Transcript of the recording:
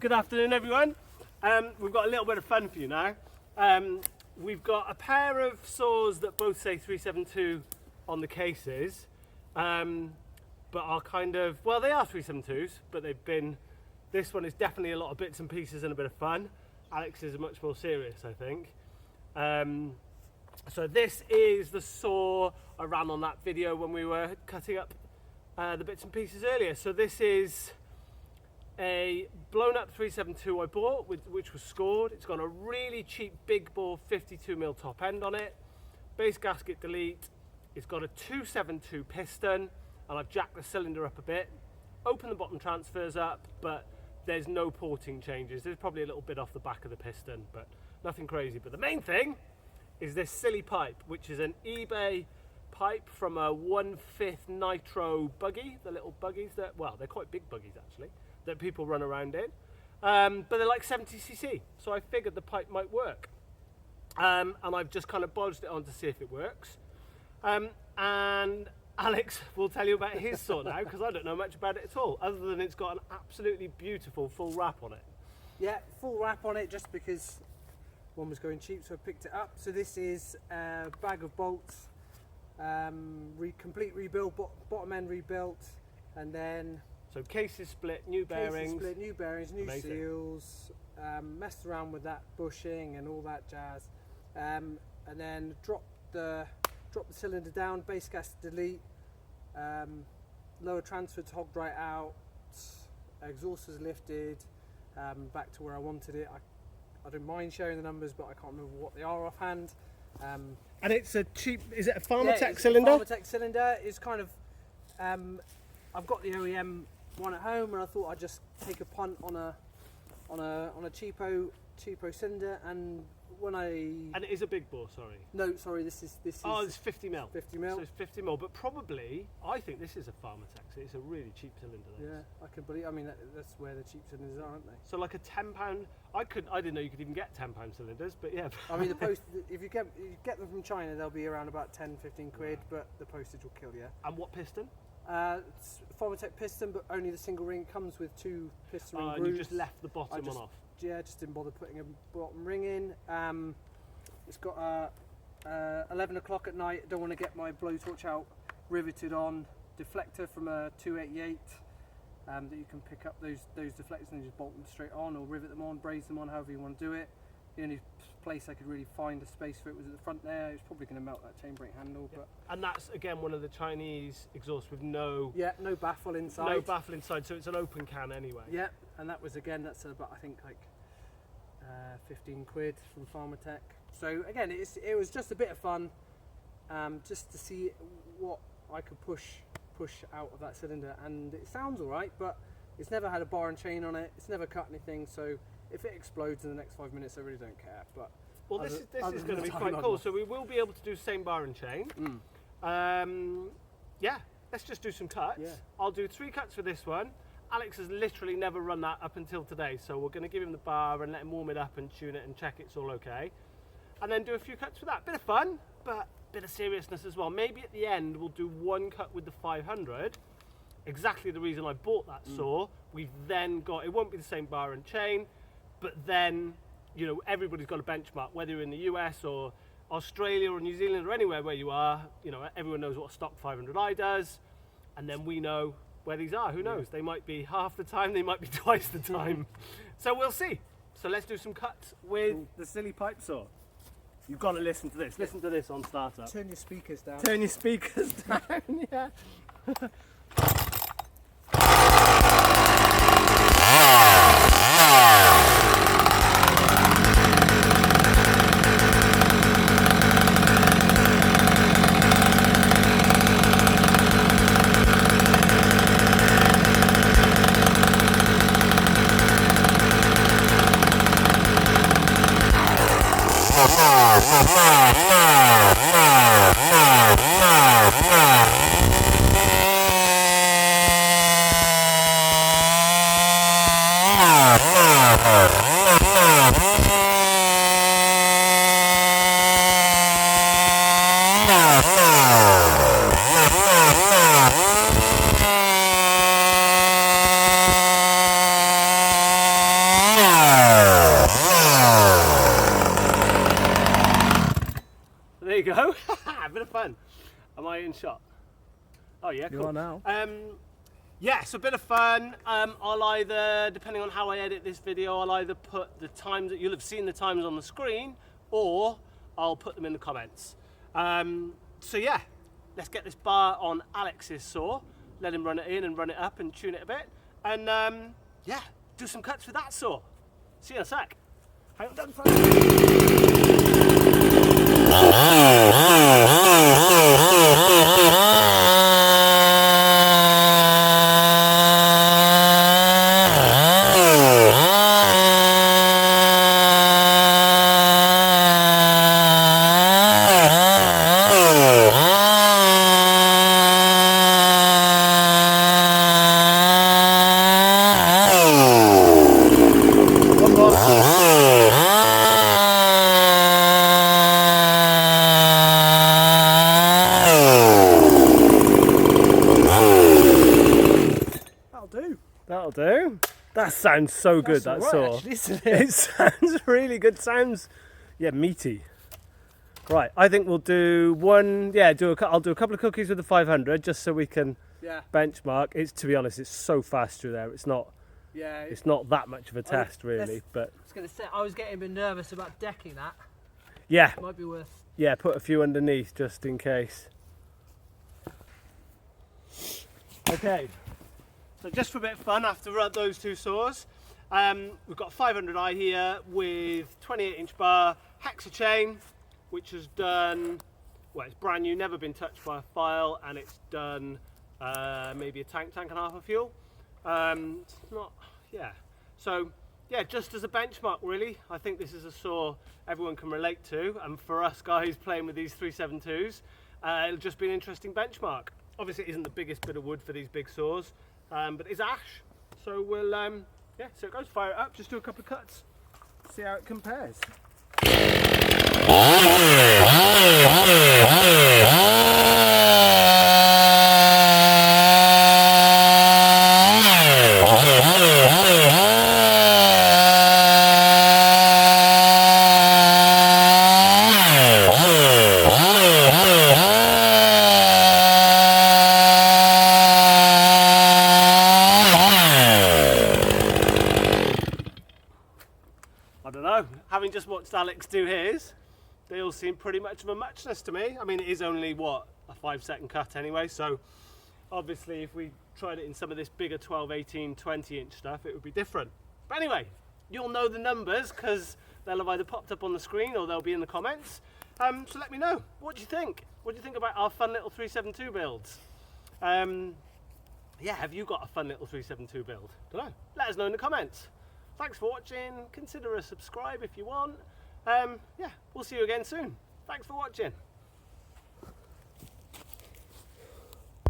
good afternoon everyone. We've got a little bit of fun for you now. We've got a pair of saws that both say 372 on the cases, but are kind of, well, they are 372s, but they've been, this one is definitely a lot of bits and pieces and a bit of fun. Alex is much more serious, I think. So this is the saw I ran on that video when we were cutting up the bits and pieces earlier. So this is a blown up 372 I bought, which was scored. It's got a really cheap big bore 52mm top end on it, base gasket delete. It's got a 272 piston, and I've jacked the cylinder up a bit, opened the bottom transfers up, but there's no porting changes. There's probably a little bit off the back of the piston, but nothing crazy. But the main thing is this silly pipe, which is an eBay pipe from a 1/5 nitro buggy, the little buggies that, well, they're quite big buggies actually, that people run around in, but they're like 70cc, so I figured the pipe might work, and I've just kind of bodged it on to see if it works, and Alex will tell you about his saw now, because I don't know much about it at all, other than it's got an absolutely beautiful full wrap on it. Yeah, full wrap on it, just because one was going cheap, so I picked it up. So this is a bag of bolts, complete rebuild, bottom end rebuilt, and then so cases split, new bearings, new amazing seals, messed around with that bushing and all that jazz, and then drop the cylinder down, base gas delete, lower transfer hogged right out, exhaust is lifted, back to where I wanted it. I don't mind sharing the numbers, but I can't remember what they are offhand. And it's a cheap, is it a Pharmatech cylinder? Yeah, Pharmatech cylinder. It's kind of, I've got the OEM one at home, and I thought I'd just take a punt on a cheapo cylinder. And when and it is a big bore, sorry. No, sorry, this is. Oh, it's 50mm. 50mm. So it's 50mm, but probably I think this is a Pharmatech. So it's a really cheap cylinder. Yeah, I can believe. I mean, that's where the cheap cylinders are, aren't they? So like a £10. I didn't know you could even get £10 cylinders, but yeah. I mean, if you get them from China, they'll be around about 10-15 quid, but the postage will kill you. And what piston? It's Pharmatech piston, but only the single ring. Comes with two piston ring grooves. And you just left the bottom one off? Yeah, just didn't bother putting a bottom ring in. It's got 11 o'clock at night. I don't want to get my blowtorch out riveted on deflector from a 288 that you can pick up those deflectors and just bolt them straight on, or rivet them on, braze them on, however you want to do it. The only place I could really find a space for it was at the front there. It's probably going to melt that chain brake handle. Yeah. But and that's again one of the Chinese exhausts with no baffle inside. No baffle inside, so it's an open can anyway. Yeah, and that was that's about, I think, like 15 quid from Pharmatech. So again, it was just a bit of fun, just to see what I could push out of that cylinder, and it sounds all right, but it's never had a bar and chain on it. It's never cut anything, so if it explodes in the next 5 minutes, I really don't care. But well, this is going to be quite cool. So we will be able to do same bar and chain. Yeah, let's just do some cuts. Yeah. I'll do 3 cuts for this one. Alex has literally never run that up until today, so we're going to give him the bar and let him warm it up and tune it and check it's all okay, and then do a few cuts for that. Bit of fun, but bit of seriousness as well. Maybe at the end we'll do 1 cut with the 500. Exactly the reason I bought that saw. We've then got, it won't be the same bar and chain, but then, you know, everybody's got a benchmark, whether you're in the US or Australia or New Zealand or anywhere where you are. You know, everyone knows what a stock 500i does, and then we know where these are. Who knows? They might be half the time, they might be twice the time. So we'll see. So let's do some cuts with the silly pipe saw. You've got to listen to this. Listen to this on startup. Turn your speakers down. Turn your speakers down, yeah. in shot? Oh yeah, cool. You are now. Yeah, it's a bit of fun. I'll either, depending on how I edit this video, I'll either put the times that you'll have seen the times on the screen, or I'll put them in the comments. So yeah, let's get this bar on Alex's saw, let him run it in and run it up and tune it a bit, and yeah, do some cuts with that saw. See you in a sec. Hang on, That'll do. That sounds so good, that saw. Actually, isn't it? It sounds really good. Sounds, yeah, meaty. Right, I think we'll do one. Yeah, I'll do a couple of cookies with the 500 just so we can benchmark. It's, to be honest, it's so fast through there. It's not. Yeah. It's not that much of a test, really. But I was going to say, I was getting a bit nervous about decking that. Yeah. Might be worth. Yeah, put a few underneath just in case. Okay. So just for a bit of fun, after those two saws, we've got a 500i here with 28-inch bar, hexa chain, which has done, well, it's brand new, never been touched by a file, and it's done maybe a tank and a half of fuel. It's not, yeah. So, yeah, just as a benchmark, really, I think this is a saw everyone can relate to, and for us guys playing with these 372s, it'll just be an interesting benchmark. Obviously, it isn't the biggest bit of wood for these big saws, but it's ash, so we'll, yeah, so it goes, fire it up, just do a couple of cuts, see how it compares. I don't know, having just watched Alex do his, they all seem pretty much of a muchness to me. I mean, it is only, what, a 5-second cut anyway, so obviously if we tried it in some of this bigger 12, 18, 20-inch stuff, it would be different. But anyway, you'll know the numbers because they'll have either popped up on the screen or they'll be in the comments. So let me know, what do you think? What do you think about our fun little 372 builds? Yeah, have you got a fun little 372 build? Don't know, let us know in the comments. Thanks for watching, consider a subscribe if you want. Yeah, we'll see you again soon. Thanks for watching.